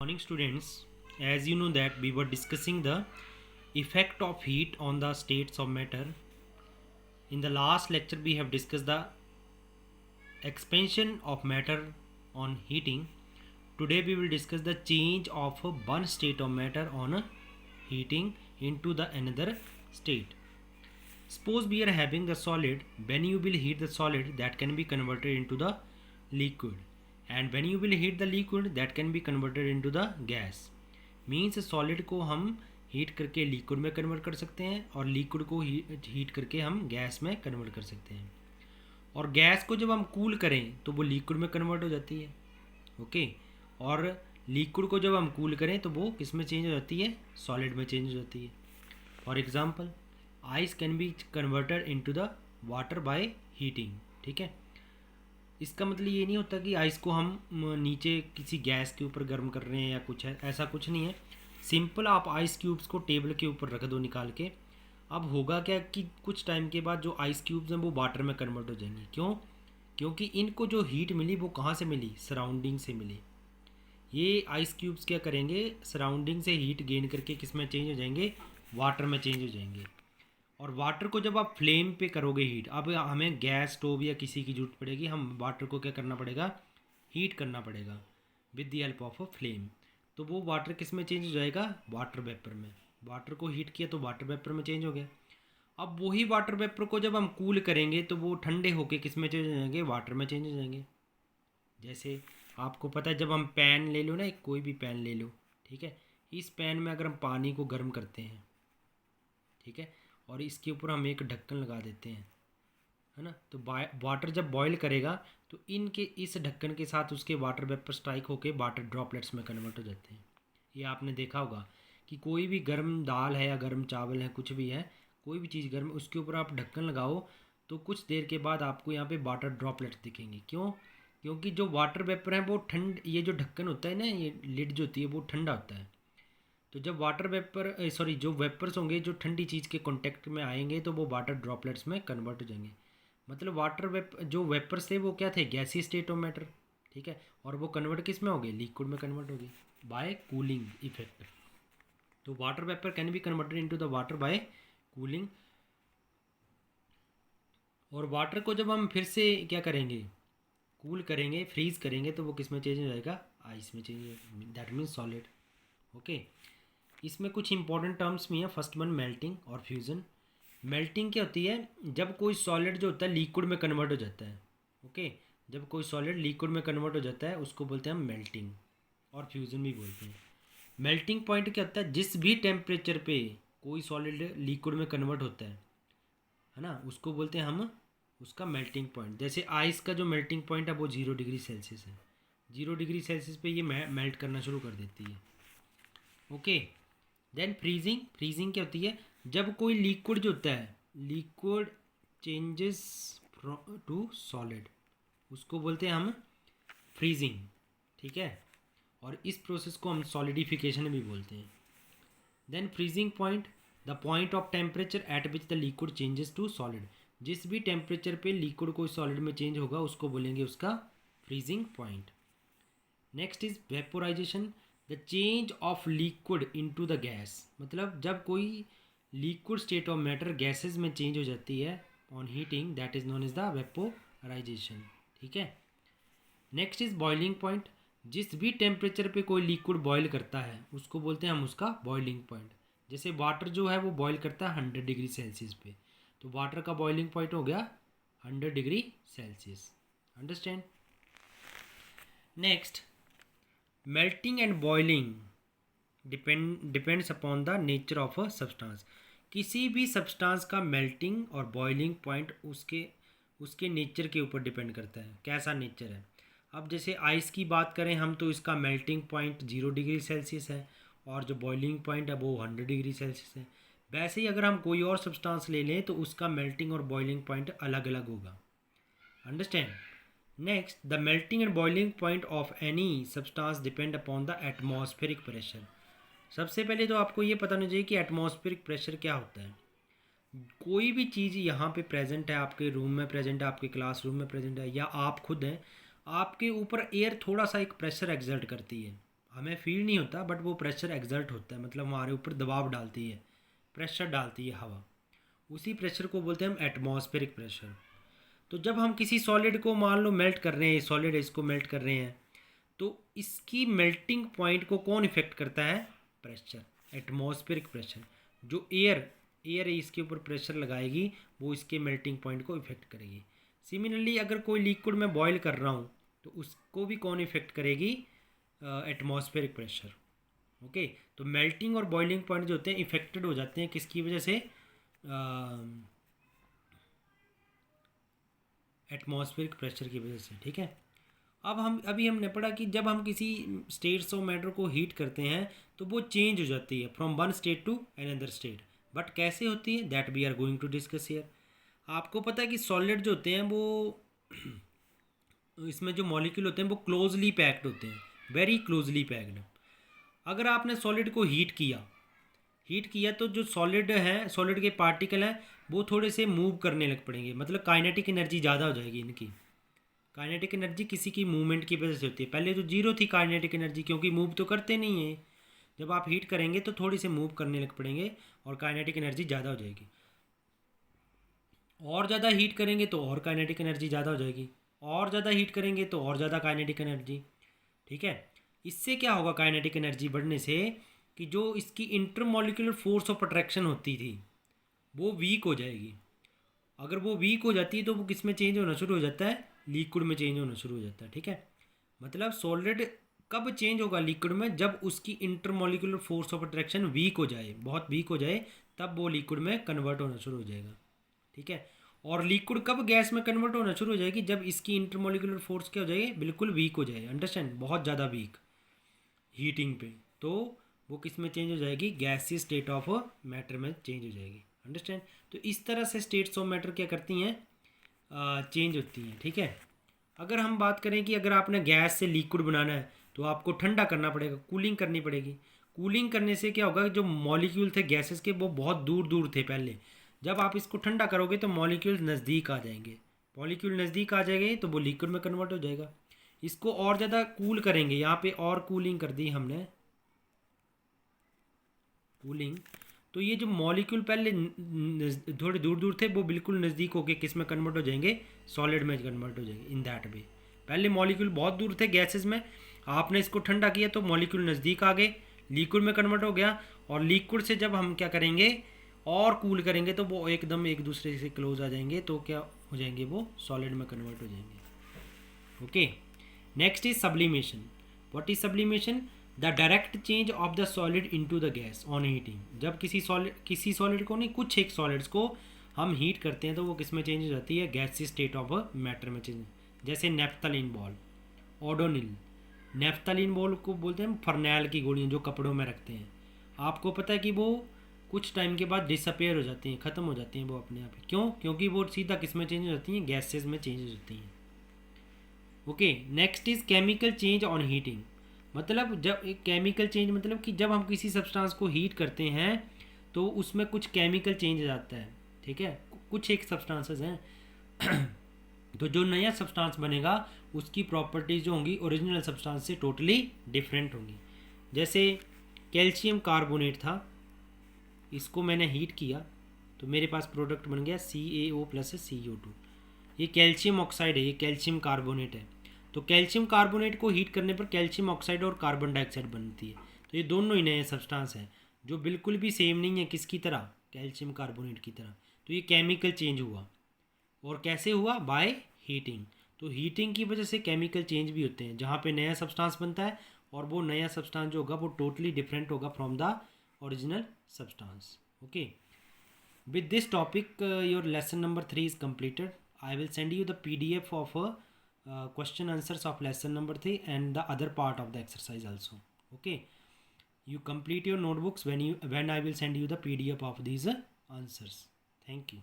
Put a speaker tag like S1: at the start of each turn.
S1: Morning students, as you know that we were discussing the effect of heat on the states of matter. In the last lecture we have discussed the expansion of matter on heating. Today we will discuss the change of one state of matter on heating into the another state. Suppose we are having the solid. When you will heat the solid, that can be converted into the liquid, and when you will heat the liquid, that can be converted into the gas. Means solid को हम heat करके liquid में convert कर सकते हैं और liquid को heat करके हम गैस में कन्वर्ट कर सकते हैं, और गैस को जब हम कूल करें तो वो लिक्विड में कन्वर्ट हो जाती है। ओके, और लिक्विड को जब हम कूल करें तो वो किस में चेंज हो जाती है? सॉलिड में चेंज हो जाती है। For example, ice can be converted into the water by heating. ठीक है, इसका मतलब ये नहीं होता कि आइस को हम नीचे किसी गैस के ऊपर गर्म कर रहे हैं या कुछ है, ऐसा कुछ नहीं है। सिंपल आप आइस क्यूब्स को टेबल के ऊपर रख दो निकाल के। अब होगा क्या कि कुछ टाइम के बाद जो आइस क्यूब्स हैं वो वाटर में कन्वर्ट हो जाएंगे। क्यों? क्योंकि इनको जो हीट मिली वो कहाँ से मिली? सराउंडिंग से मिली। ये आइस क्यूब्स क्या करेंगे? सराउंडिंग से हीट गेन करके किस में चेंज हो जाएंगे? वाटर में चेंज हो जाएंगे। और वाटर को जब आप फ्लेम पे करोगे हीट, अब हमें गैस स्टोव या किसी की जरूरत पड़ेगी, हम वाटर को क्या करना पड़ेगा? हीट करना पड़ेगा with the help of a flame. तो वो वाटर किस में चेंज हो जाएगा? वाटर वेपर में। वाटर को हीट किया तो वाटर वेपर में चेंज हो गया। अब वही वाटर वेपर को जब हम कूल करेंगे तो वो ठंडे होके किस में चेंज हो जाएंगे? वाटर में चेंज हो जाएंगे। जैसे आपको पता है, जब हम पैन ले लो ना, कोई भी पैन ले लो, ठीक है, इस पैन में अगर हम पानी को गर्म करते हैं, ठीक है, और इसके ऊपर हम एक ढक्कन लगा देते हैं, है ना, तो वाटर जब बॉईल करेगा तो इनके इस ढक्कन के साथ उसके वाटर वेपर स्ट्राइक होके वाटर ड्रॉपलेट्स में कन्वर्ट हो जाते हैं। ये आपने देखा होगा कि कोई भी गर्म दाल है या गर्म चावल है, कुछ भी है, कोई भी चीज़ गर्म, उसके ऊपर आप ढक्कन लगाओ तो कुछ देर के बाद आपको यहाँ पे वाटर ड्रॉपलेट्स दिखेंगे। क्यों? क्योंकि जो वाटर वेपर है वो ठंड, ये जो ढक्कन होता है ना, ये लिड जो होती है वो ठंडा होता है। तो जब वाटर वेपर सॉरी जो वेपर्स होंगे जो ठंडी चीज़ के कांटेक्ट में आएंगे तो वो वाटर ड्रॉपलेट्स में कन्वर्ट हो जाएंगे। मतलब वाटर जो वेपर्स थे वो क्या थे? गैसी स्टेट ऑफ मैटर। ठीक है, और वो कन्वर्ट किस में हो गए? लिक्विड में कन्वर्ट हो गए बाय कूलिंग इफेक्ट। तो water vapour can be converted into the water bye cooling. और वाटर को जब हम फिर से क्या करेंगे? कूल करेंगे, फ्रीज करेंगे, तो वो किस में चेंज हो जाएगा? आइस में चेंज हो जाएगा, दैट मीन्स सॉलिड। ओके, इसमें कुछ इंपॉर्टेंट टर्म्स भी हैं। फर्स्ट वन मेल्टिंग और फ्यूज़न। मेल्टिंग क्या होती है? जब कोई सॉलिड जो होता है लिक्विड में कन्वर्ट हो जाता है। ओके, जब कोई सॉलिड लिक्विड में कन्वर्ट हो जाता है उसको बोलते हैं हम मेल्टिंग, और फ्यूज़न भी बोलते हैं। मेल्टिंग पॉइंट क्या होता है? जिस भी टेम्परेचर पे कोई सॉलिड लिक्विड में कन्वर्ट होता है ना, उसको बोलते हैं हम उसका मेल्टिंग पॉइंट। जैसे आइस का जो मेल्टिंग पॉइंट है वो 0 डिग्री सेल्सियस है। 0 डिग्री सेल्सियस पे ये मेल्ट करना शुरू कर देती है। Okay, then freezing. फ्रीजिंग क्या होती है? जब कोई लिक्विड जो होता है, लिक्विड चेंजेस टू सॉलिड, उसको बोलते हैं हम फ्रीजिंग। ठीक है, और इस प्रोसेस को हम सॉलिडिफिकेशन भी बोलते हैं। Then freezing point, the point of temperature at which the liquid changes to solid. जिस भी टेम्परेचर पे लिक्विड कोई सॉलिड में चेंज होगा उसको बोलेंगे उसका freezing point. Next is vaporization, the change of liquid into the gas. मतलब जब कोई liquid state of matter gases में चेंज हो जाती है on heating, that is known as the vaporization. ठीक है, नेक्स्ट इज बॉइलिंग पॉइंट। जिस भी टेम्परेचर पे कोई लिक्विड बॉयल करता है उसको बोलते हैं हम उसका बॉइलिंग पॉइंट। जैसे वाटर जो है वो बॉयल करता है 100 डिग्री सेल्सियस पे, तो वाटर का बॉइलिंग पॉइंट हो गया 100 degree Celsius. Understand? Next, melting and boiling depends upon the nature of a substance. किसी भी सब्सटेंस का मेल्टिंग और बॉइलिंग पॉइंट उसके उसके नेचर के ऊपर डिपेंड करता है, कैसा नेचर है। अब जैसे आइस की बात करें हम तो इसका मेल्टिंग पॉइंट 0 डिग्री सेल्सियस है, और जो बॉइलिंग पॉइंट है वो 100 डिग्री सेल्सियस है। वैसे ही अगर हम कोई और सब्सटेंस ले लें तो उसका मेल्टिंग और बॉइलिंग पॉइंट अलग अलग होगा। Understand? Next, the melting and boiling point of any substance depend upon the atmospheric pressure. सबसे पहले तो आपको ये पता होना चाहिए कि एटमॉस्फेरिक प्रेशर क्या होता है। कोई भी चीज़ यहाँ पे प्रेजेंट है, आपके रूम में प्रेजेंट है, आपके क्लासरूम में प्रेजेंट है, या आप खुद हैं, आपके ऊपर एयर थोड़ा सा एक प्रेशर एक्सर्ट करती है। हमें फील नहीं होता, बट वो प्रेशर एग्जर्ट होता है, मतलब हमारे ऊपर दबाव डालती है, प्रेशर डालती है हवा। उसी प्रेशर को बोलते हैं हम एटमॉस्फेरिक प्रेशर। तो जब हम किसी सॉलिड को मान लो मेल्ट कर रहे हैं, सॉलिड है इसको मेल्ट कर रहे हैं, तो इसकी मेल्टिंग पॉइंट को कौन इफेक्ट करता है? Pressure, atmospheric pressure. जो एयर है इसके ऊपर प्रेशर लगाएगी, वो इसके मेल्टिंग पॉइंट को इफेक्ट करेगी। सिमिलरली अगर कोई लिक्विड मैं बॉयल कर रहा हूँ तो उसको भी कौन इफेक्ट करेगी? Atmospheric pressure. ओके, तो मेल्टिंग और बॉइलिंग पॉइंट जो होते हैं इफेक्टेड हो जाते हैं किसकी वजह से? एटमॉस्फेरिक प्रेशर की वजह से। ठीक है, अब हमने पढ़ा कि जब हम किसी स्टेट्स ऑफ मैटर को हीट करते हैं तो वो चेंज हो जाती है from one state to another state. But कैसे होती है, that we are going to discuss here. आपको पता है कि सॉलिड जो होते हैं वो इसमें जो मॉलिक्यूल होते हैं वो क्लोजली पैक्ड होते हैं, वेरी क्लोजली पैक्ड। अगर आपने सॉलिड को हीट किया तो जो सॉलिड है, सॉलिड के पार्टिकल हैं, वो थोड़े से मूव करने लग पड़ेंगे, मतलब काइनेटिक एनर्जी ज़्यादा हो जाएगी इनकी। काइनेटिक एनर्जी किसी की मूवमेंट की वजह से होती है। पहले तो जीरो थी काइनेटिक एनर्जी, क्योंकि मूव तो करते नहीं है। जब आप हीट करेंगे तो थोड़ी से मूव करने लग पड़ेंगे और काइनेटिक एनर्जी ज़्यादा हो जाएगी। और ज़्यादा हीट करेंगे तो और काइनेटिक एनर्जी ज़्यादा हो जाएगी, और ज़्यादा हीट करेंगे तो और ज़्यादा काइनेटिक एनर्जी। ठीक है, इससे क्या होगा? काइनेटिक एनर्जी बढ़ने से कि जो इसकी इंटरमॉलिक्यूलर फोर्स ऑफ अट्रैक्शन होती थी वो वीक हो जाएगी। अगर वो वीक हो जाती है तो वो किस में चेंज होना शुरू हो जाता है? लिक्विड में चेंज होना शुरू हो जाता है। ठीक है, मतलब सॉलिड कब चेंज होगा लिक्विड में? जब उसकी intermolecular force of attraction weak हो जाए, बहुत वीक हो जाए, तब वो लिक्विड में कन्वर्ट होना शुरू हो जाएगा। ठीक है, और लिक्विड कब गैस में कन्वर्ट होना शुरू हो जाएगी? जब इसकी इंटरमॉलिक्यूलर फोर्स क्या हो जाएगी? बिल्कुल वीक हो जाए। अंडरस्टैंड? बहुत ज़्यादा वीक हीटिंग पे, तो वो किस में चेंज हो जाएगी? गैसीय स्टेट ऑफ मैटर में चेंज हो जाएगी। अंडरस्टैंड? तो इस तरह से स्टेट्स ऑफ मैटर क्या करती हैं? चेंज होती हैं। ठीक है, अगर हम बात करें कि अगर आपने गैस से लिक्विड बनाना है तो आपको ठंडा करना पड़ेगा, कूलिंग करनी पड़ेगी। कूलिंग करने से क्या होगा? जो मॉलिक्यूल थे गैसेस के वो बहुत दूर दूर थे पहले। जब आप इसको ठंडा करोगे तो मॉलिक्यूल नज़दीक आ जाएंगे। मॉलिक्यूल नज़दीक आ जाएंगे तो वो लिक्विड में कन्वर्ट हो जाएगा। इसको और ज़्यादा कूल करेंगे, यहाँ पे और कूलिंग कर दी हमने, कूलिंग। तो ये जो मॉलिक्यूल पहले थोड़े दूर दूर थे वो बिल्कुल नज़दीक होके किस में कन्वर्ट हो जाएंगे? सॉलिड में कन्वर्ट हो जाएंगे। इन दैट वे पहले मॉलिक्यूल बहुत दूर थे गैसेस में, आपने इसको ठंडा किया तो मॉलिक्यूल नज़दीक आ गए, लिक्विड में कन्वर्ट हो गया। और लिक्विड से जब हम क्या करेंगे और कूल करेंगे तो वो एकदम एक दूसरे से क्लोज आ जाएंगे, तो क्या हो जाएंगे? वो सॉलिड में कन्वर्ट हो जाएंगे। Okay, next is sublimation. What is sublimation? The direct change of the solid into the gas on heating. जब किसी सॉलिड को नहीं, कुछ एक सॉलिड्स को हम हीट करते हैं तो वो किस में चेंज हो जाती है? गैसीय स्टेट ऑफ मैटर में चेंज। जैसे naphthalene ball, Odonil. Naphthalene ball को बोलते हैं फरनैल की गोलियाँ जो कपड़ों में रखते हैं। आपको पता है कि वो कुछ टाइम के बाद डिसअपेयर हो जाती हैं, ख़त्म हो जाती हैं वो अपने आप ही। क्यों? क्योंकि वो सीधा किस में चेंज हो जाती हैं? गैसेज में चेंज हो जाती हैं। Okay, next is chemical change on heating. मतलब जब एक केमिकल चेंज मतलब कि जब हम किसी सब्सटेंस को हीट करते हैं तो उसमें कुछ केमिकल चेंज आता है। ठीक है, कुछ एक सब्सटेंसेस हैं तो जो नया सब्सटेंस बनेगा उसकी प्रॉपर्टीज जो होंगी ओरिजिनल सब्सटेंस से टोटली डिफरेंट होंगी। जैसे कैल्शियम कार्बोनेट था, इसको मैंने हीट किया तो मेरे पास प्रोडक्ट बन गया CaO प्लस CO2। ये कैल्शियम ऑक्साइड है, ये कैल्शियम कार्बोनेट है। तो कैल्शियम कार्बोनेट को हीट करने पर कैल्शियम ऑक्साइड और कार्बन डाइऑक्साइड बनती है। तो ये दोनों ही नए सब्सटेंस हैं जो बिल्कुल भी सेम नहीं है किसकी तरह? कैल्शियम कार्बोनेट की तरह। तो ये केमिकल चेंज हुआ, और कैसे हुआ? By heating. तो हीटिंग की वजह से केमिकल चेंज भी होते हैं, जहाँ पे नया सब्सटेंस बनता है और वो नया सब्सटेंस जो होगा वो टोटली डिफरेंट होगा from the original substance. Okay, with this topic your lesson number 3 is completed. I will send you the PDF of question answers of lesson number 3 and the other part of the exercise also. Okay, you complete your notebooks when I will send you the PDF of these answers. Thank you.